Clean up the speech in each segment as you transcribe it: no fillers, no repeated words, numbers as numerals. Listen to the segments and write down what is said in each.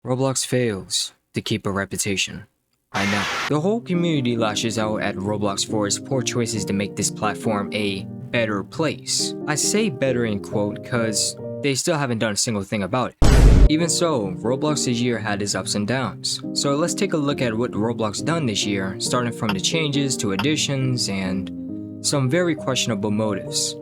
Roblox fails to keep a reputation. I know. The whole community lashes out at Roblox for its poor choices to make this platform a better place. I say better in quote cause they still haven't done a single thing about it. Even so, Roblox this year had its ups and downs. So let's take a look at what Roblox done this year, starting from the changes to additions and some very questionable motives.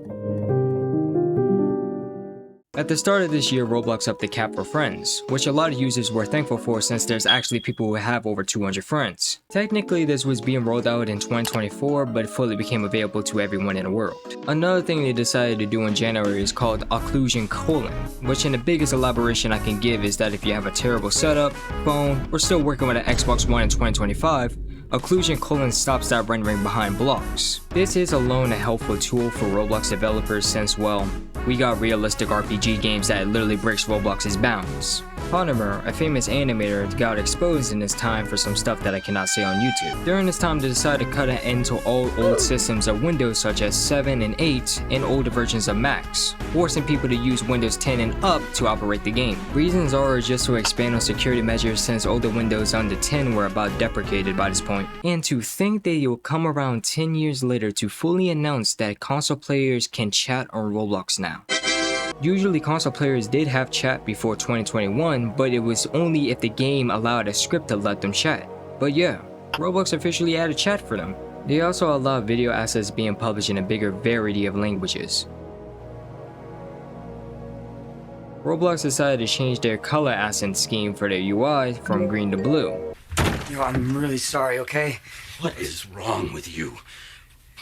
At the start of this year, Roblox upped the cap for friends, which a lot of users were thankful for since there's actually people who have over 200 friends. Technically, this was being rolled out in 2024, but fully became available to everyone in the world. Another thing they decided to do in January is called Occlusion colon, which in the biggest elaboration I can give is that if you have a terrible setup, phone, or still working with an Xbox One in 2025, Occlusion colon stops that rendering behind blocks. This is alone a helpful tool for Roblox developers since, well, we got realistic RPG games that literally breaks Roblox's bounds. Ponomer, a famous animator, got exposed in this time for some stuff that I cannot say on YouTube. During this time, they decided to cut an end to all old systems of Windows such as 7 and 8 and older versions of Macs, forcing people to use Windows 10 and up to operate the game. Reasons are just to expand on security measures since older Windows under 10 were about deprecated by this point. And to think that it will come around 10 years later to fully announce that console players can chat on Roblox now. Usually console players did have chat before 2021, but it was only if the game allowed a script to let them chat. But yeah, Roblox officially added chat for them. They also allow video assets being published in a bigger variety of languages. Roblox decided to change their color accent scheme for their UI from green to blue. Yo, I'm really sorry, okay? What is wrong with you?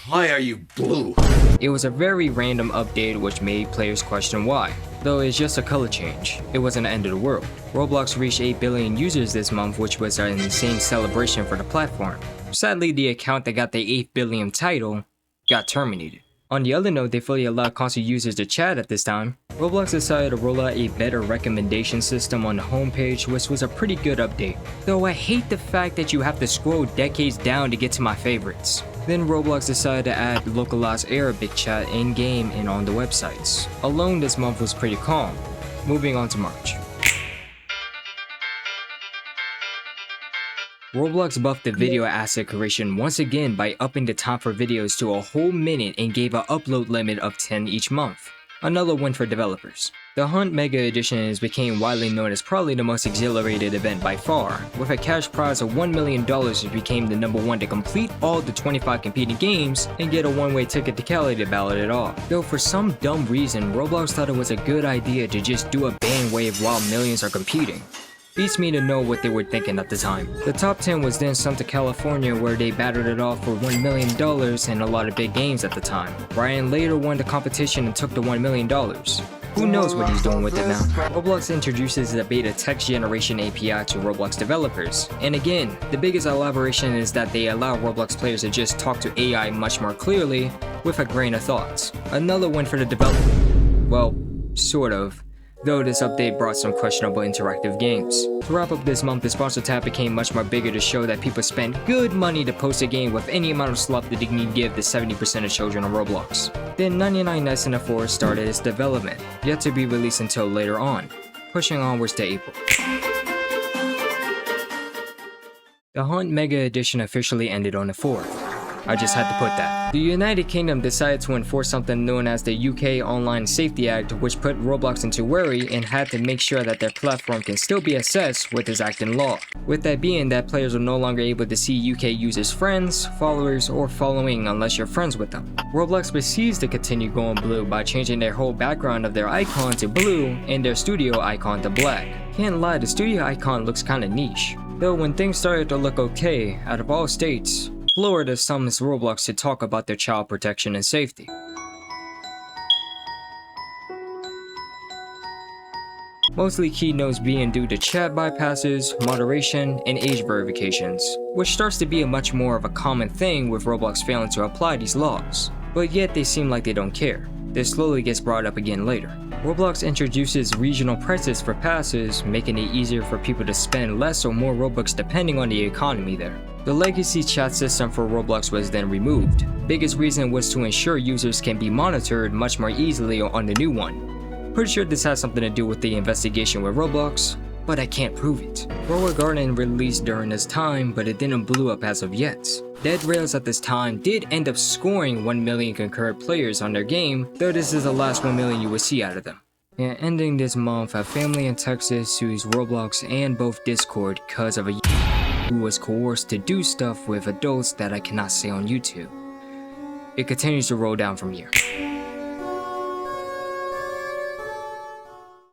Why are you blue? It was a very random update which made players question why. Though it's just a color change, it wasn't the end of the world. Roblox reached 8 billion users this month, which was an insane celebration for the platform. Sadly, the account that got the 8 billion title got terminated. On the other note, they fully allowed console users to chat at this time. Roblox decided to roll out a better recommendation system on the homepage, which was a pretty good update. Though I hate the fact that you have to scroll decades down to get to my favorites. Then Roblox decided to add localized Arabic chat in-game and on the websites. Alone, this month was pretty calm. Moving on to March. Roblox buffed the video asset creation once again by upping the time for videos to a whole minute and gave an upload limit of 10 each month. Another win for developers. The Hunt Mega Editions became widely known as probably the most exhilarated event by far. With a cash prize of $1 million, it became the #1 to complete all the 25 competing games and get a one-way ticket to Cali to ballot it off. Though for some dumb reason, Roblox thought it was a good idea to just do a band wave while millions are competing. Beats me to know what they were thinking at the time. The top 10 was then sent to California where they battled it off for $1 million and a lot of big games at the time. Ryan later won the competition and took the $1 million. Who knows what he's doing with it now? Roblox introduces the beta text generation API to Roblox developers. And again, the biggest elaboration is that they allow Roblox players to just talk to AI much more clearly with a grain of thought. Another win for the developer. Well, sort of. Though this update brought some questionable interactive games. To wrap up this month, the sponsor tab became much more bigger to show that people spend good money to post a game with any amount of slop that they can give the 70% of children on Roblox. Then 99 Nights in the Forest started its development, yet to be released until later on, pushing onwards to April. The Hunt Mega Edition officially ended on the 4th. I just had to put that. The United Kingdom decided to enforce something known as the UK Online Safety Act, which put Roblox into worry and had to make sure that their platform can still be assessed with this act in law. With that being that players are no longer able to see UK users' friends, followers, or following unless you're friends with them. Roblox proceeds to continue going blue by changing their whole background of their icon to blue and their studio icon to black. Can't lie, the studio icon looks kinda niche. Though when things started to look okay, out of all states, Florida summons Roblox to talk about their child protection and safety. Mostly keynotes being due to chat bypasses, moderation, and age verifications, which starts to be a much more of a common thing with Roblox failing to apply these laws. But yet they seem like they don't care. This slowly gets brought up again later. Roblox introduces regional prices for passes, making it easier for people to spend less or more Robux depending on the economy there. The legacy chat system for Roblox was then removed. Biggest reason was to ensure users can be monitored much more easily on the new one. Pretty sure this has something to do with the investigation with Roblox, but I can't prove it. Grow a Garden released during this time, but it didn't blow up as of yet. Dead Rails at this time did end up scoring 1 million concurrent players on their game, though this is the last 1 million you will see out of them. And ending this month, a family in Texas sues Roblox and both Discord because of a who was coerced to do stuff with adults that I cannot say on YouTube. It continues to roll down from here.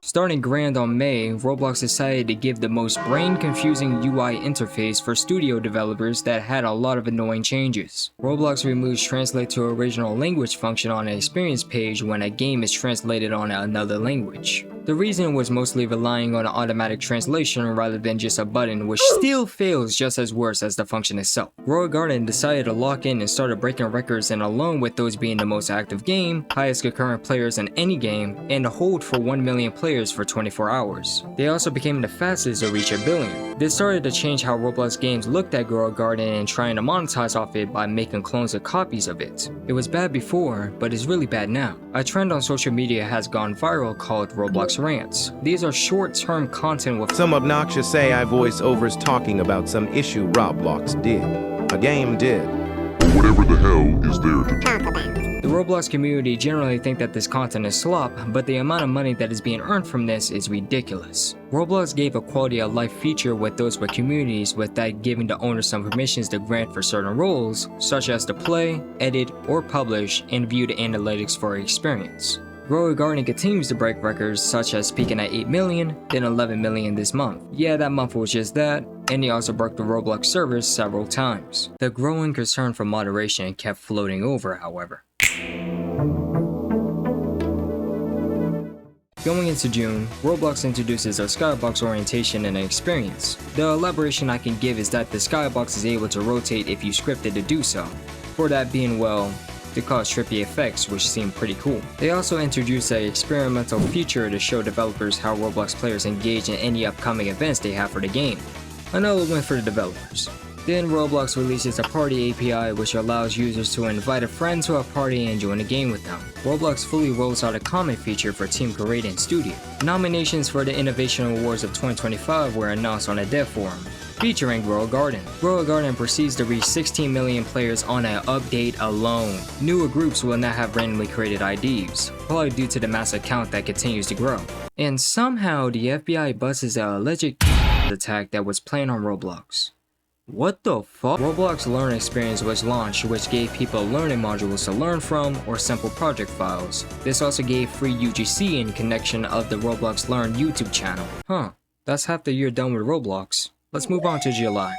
Starting grand on May, Roblox decided to give the most brain-confusing UI interface for studio developers that had a lot of annoying changes. Roblox removes translate to original language function on an experience page when a game is translated on another language. The reason was mostly relying on automatic translation rather than just a button, which still fails just as worse as the function itself. Grow a Garden decided to lock in and started breaking records, and along with those being the most active game, highest concurrent players in any game, and a hold for 1 million players for 24 hours. They also became the fastest to reach 1 billion. This started to change how Roblox games looked at Grow a Garden and trying to monetize off it by making clones of copies of it. It was bad before, but it's really bad now. A trend on social media has gone viral called Roblox rants. These are short-term content with some obnoxious AI voiceovers talking about some issue Roblox did. A game did. Or whatever the hell is there to talk about. The Roblox community generally think that this content is slop, but the amount of money that is being earned from this is ridiculous. Roblox gave a quality of life feature with those with communities without giving the owner some permissions to grant for certain roles, such as to play, edit, or publish, and view the analytics for experience. Grow a Garden continues to break records, such as peaking at 8 million, then 11 million this month. Yeah, that month was just that, and he also broke the Roblox servers several times. The growing concern for moderation kept floating over, however. Going into June, Roblox introduces a skybox orientation and an experience. The elaboration I can give is that the skybox is able to rotate if you script it to do so. For that being, well, to cause trippy effects, which seem pretty cool. They also introduced an experimental feature to show developers how Roblox players engage in any upcoming events they have for the game. Another win for the developers. Then Roblox releases a party API which allows users to invite a friend to a party and join a game with them. Roblox fully rolls out a comment feature for Team Create and Studio. Nominations for the Innovation Awards of 2025 were announced on a dev forum, featuring Grow a Garden. Grow a Garden proceeds to reach 16 million players on an update alone. Newer groups will now have randomly created IDs, probably due to the massive count that continues to grow. And somehow the FBI busts an alleged attack that was planned on Roblox. What the fuck? Roblox Learn Experience was launched, which gave people learning modules to learn from or simple project files. This also gave free UGC in connection of the Roblox Learn YouTube channel. Huh, that's half the year done with Roblox. Let's move on to July.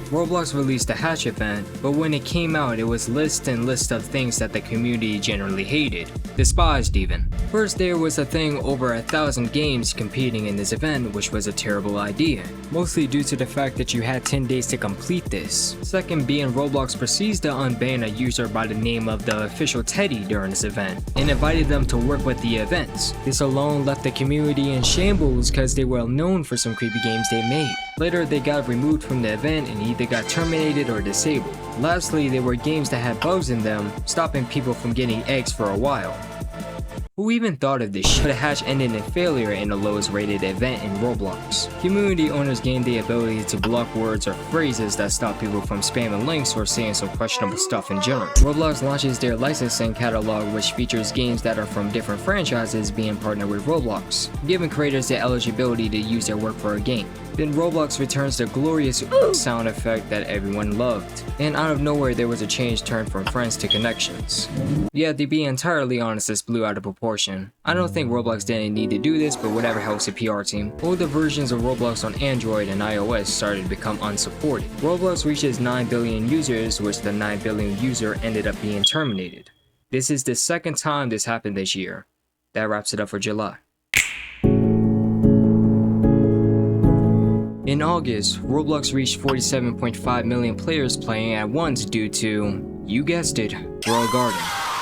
Roblox released the Hatch event, but when it came out, it was list of things that the community generally hated, despised even. First, there was a thing over 1,000 games competing in this event, which was a terrible idea, mostly due to the fact that you had 10 days to complete this. Second being Roblox proceeds to unban a user by the name of the official Teddy during this event, and invited them to work with the events. This alone left the community in shambles because they were known for some creepy games they made. Later, they got removed from the event and either got terminated or disabled. Lastly, there were games that had bugs in them, stopping people from getting eggs for a while. Who even thought of this shit? The Hatch ended in failure in the lowest rated event in Roblox. Community owners gained the ability to block words or phrases that stop people from spamming links or saying some questionable stuff in general. Roblox launches their licensing catalog, which features games that are from different franchises being partnered with Roblox, giving creators the eligibility to use their work for a game. Then Roblox returns the glorious sound effect that everyone loved. And out of nowhere there was a change turned from friends to connections. Yeah, to be entirely honest, this blew out of proportion. I don't think Roblox didn't need to do this, but whatever helps the PR team. Older versions of Roblox on Android and iOS started to become unsupported. Roblox reaches 9 billion users, which the 9 billion user ended up being terminated. This is the second time this happened this year. That wraps it up for July. In August, Roblox reached 47.5 million players playing at once due to, you guessed it, Grow a Garden.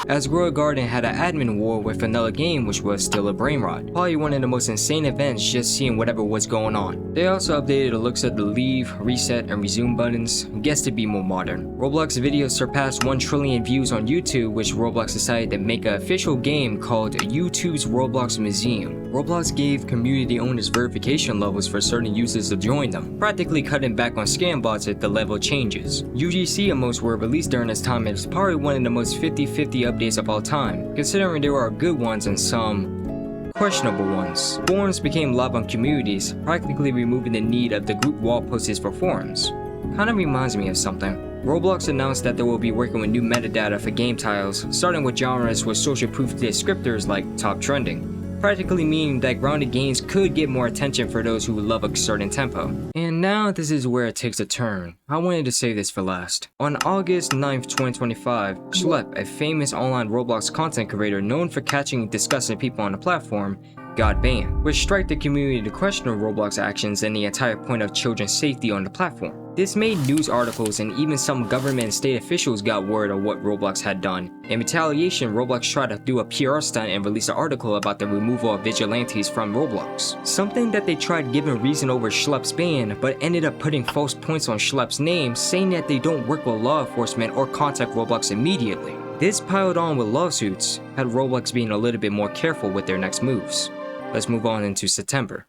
as Grow Garden had an admin war with another game which was still a brain rot. Probably one of the most insane events just seeing whatever was going on. They also updated the looks of the leave, reset, and resume buttons, guessed to be more modern. Roblox videos surpassed 1 trillion views on YouTube, which Roblox decided to make an official game called YouTube's Roblox Museum. Roblox gave community owners verification levels for certain users to join them, practically cutting back on scam bots if the level changes. UGC emotes were released during this time and it's probably one of the most 50-50 updates of all time, considering there are good ones and some questionable ones. Forums became live on communities, practically removing the need of the group wall posts for forums. Kinda reminds me of something. Roblox announced that they will be working with new metadata for game titles, starting with genres with social proof descriptors like top trending, practically meaning that grounded games could get more attention for those who love a certain tempo. And now this is where it takes a turn. I wanted to save this for last. On August 9th, 2025, Schlep, a famous online Roblox content creator known for catching and discussing people on the platform, got banned, which struck the community to question Roblox actions and the entire point of children's safety on the platform. This made news articles and even some government and state officials got word of what Roblox had done. In retaliation, Roblox tried to do a PR stunt and release an article about the removal of vigilantes from Roblox. Something that they tried giving reason over Schlepp's ban, but ended up putting false points on Schlepp's name, saying that they don't work with law enforcement or contact Roblox immediately. This piled on with lawsuits, had Roblox being a little bit more careful with their next moves. Let's move on into September.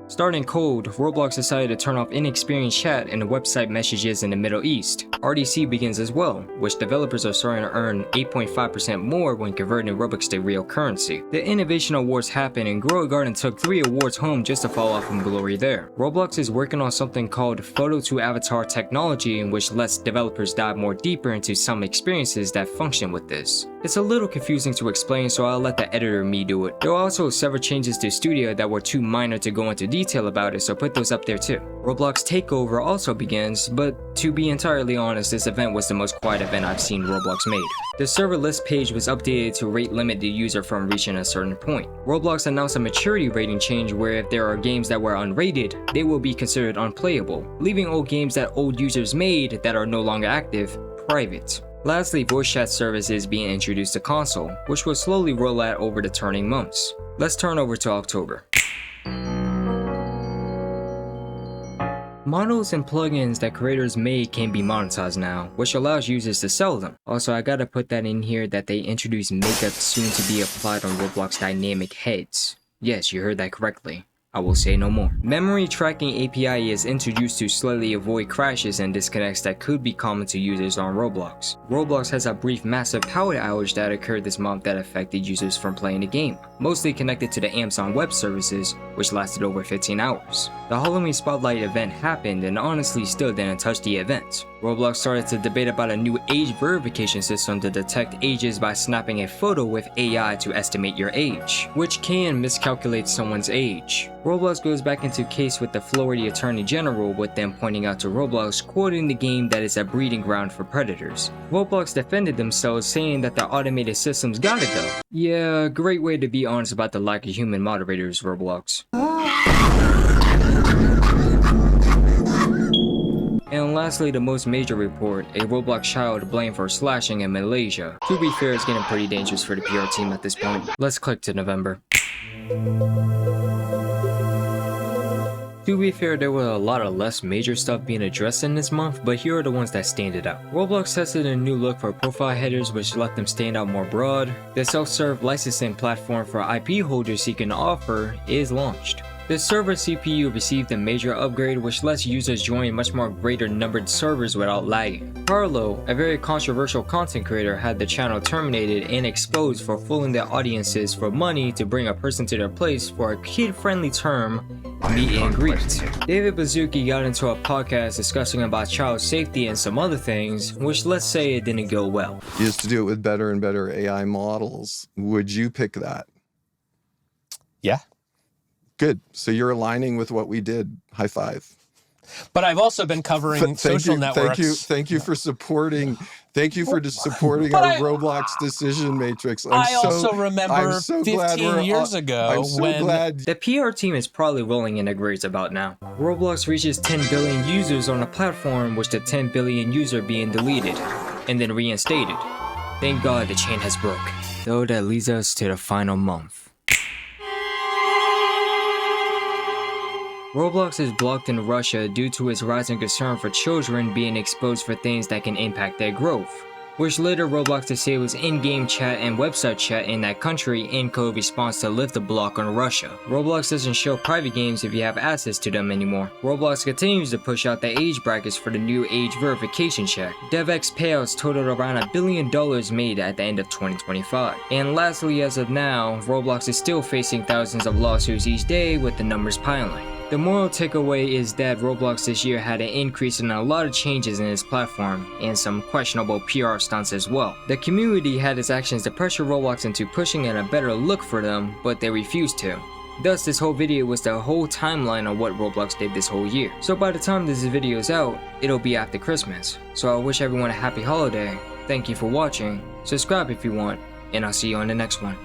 Starting cold, Roblox decided to turn off inexperienced chat and the website messages in the Middle East. RDC begins as well, which developers are starting to earn 8.5% more when converting Robux to real currency. The Innovation Awards happened and Grow Garden took 3 awards home just to fall off from glory there. Roblox is working on something called Photo to Avatar technology, in which lets developers dive more deeper into some experiences that function with this. It's a little confusing to explain, so I'll let the editor me do it. There are also several changes to Studio that were too minor to go into detail about it, so put those up there too. Roblox Takeover also begins, but to be entirely honest, this event was the most quiet event I've seen Roblox made. The server list page was updated to rate limit the user from reaching a certain point. Roblox announced a maturity rating change where if there are games that were unrated, they will be considered unplayable, leaving old games that old users made that are no longer active, private. Lastly, voice chat service is being introduced to console, which will slowly roll out over the turning months. Let's turn over to October. Models and plugins that creators made can be monetized now, which allows users to sell them. Also, I gotta put that in here that they introduced makeup soon to be applied on Roblox dynamic heads. Yes, you heard that correctly. I will say no more. Memory tracking API is introduced to slightly avoid crashes and disconnects that could be common to users on Roblox. Roblox has a brief massive power outage that occurred this month that affected users from playing the game, mostly connected to the Amazon Web Services, which lasted over 15 hours. The Halloween Spotlight event happened and honestly still didn't touch the event. Roblox started to debate about a new age verification system to detect ages by snapping a photo with AI to estimate your age, which can miscalculate someone's age. Roblox goes back into case with the Florida Attorney General, with them pointing out to Roblox, quoting the game that it's a breeding ground for predators. Roblox defended themselves, saying that the automated systems gotta go. Yeah, great way to be honest about the lack of human moderators, Roblox. And lastly, the most major report, a Roblox child blamed for slashing in Malaysia. To be fair, it's getting pretty dangerous for the PR team at this point. Let's click to November. To be fair, there were a lot of less major stuff being addressed in this month, but here are the ones that stand out. Roblox tested a new look for profile headers, which let them stand out more broad. The self-serve licensing platform for IP holders seeking to offer is launched. The server CPU received a major upgrade, which lets users join much more greater numbered servers without lagging. Carlo, a very controversial content creator, had the channel terminated and exposed for fooling their audiences for money to bring a person to their place for a kid-friendly term, meet and greet. David Baszucki got into a podcast discussing about child safety and some other things, which let's say it didn't go well. Is to do it with better and better AI models. Would you pick that? Yeah. Good. So you're aligning with what we did. High five. But I've also been covering social networks. Thank you for supporting. Thank you for supporting our Roblox decision matrix. I also remember 15 years ago I'm so when glad. The PR team is probably rolling in their graves about now. Roblox reaches 10 billion users on a platform, which the 10 billion user being deleted and then reinstated. Thank God the chain has broke. Though that leads us to the final month. Roblox is blocked in Russia due to its rising concern for children being exposed for things that can impact their growth, which later Roblox disables in-game chat and website chat in that country in code response to lift the block on Russia. Roblox doesn't show private games if you have access to them anymore. Roblox continues to push out the age brackets for the new age verification check. DevX payouts totaled around $1 billion made at the end of 2025. And lastly, as of now, Roblox is still facing thousands of lawsuits each day, with the numbers piling. The moral takeaway is that Roblox this year had an increase in a lot of changes in its platform, and some questionable PR stunts as well. The community had its actions to pressure Roblox into pushing in a better look for them, but they refused to. Thus, this whole video was the whole timeline on what Roblox did this whole year. So by the time this video is out, it'll be after Christmas. So I wish everyone a happy holiday, thank you for watching, subscribe if you want, and I'll see you on the next one.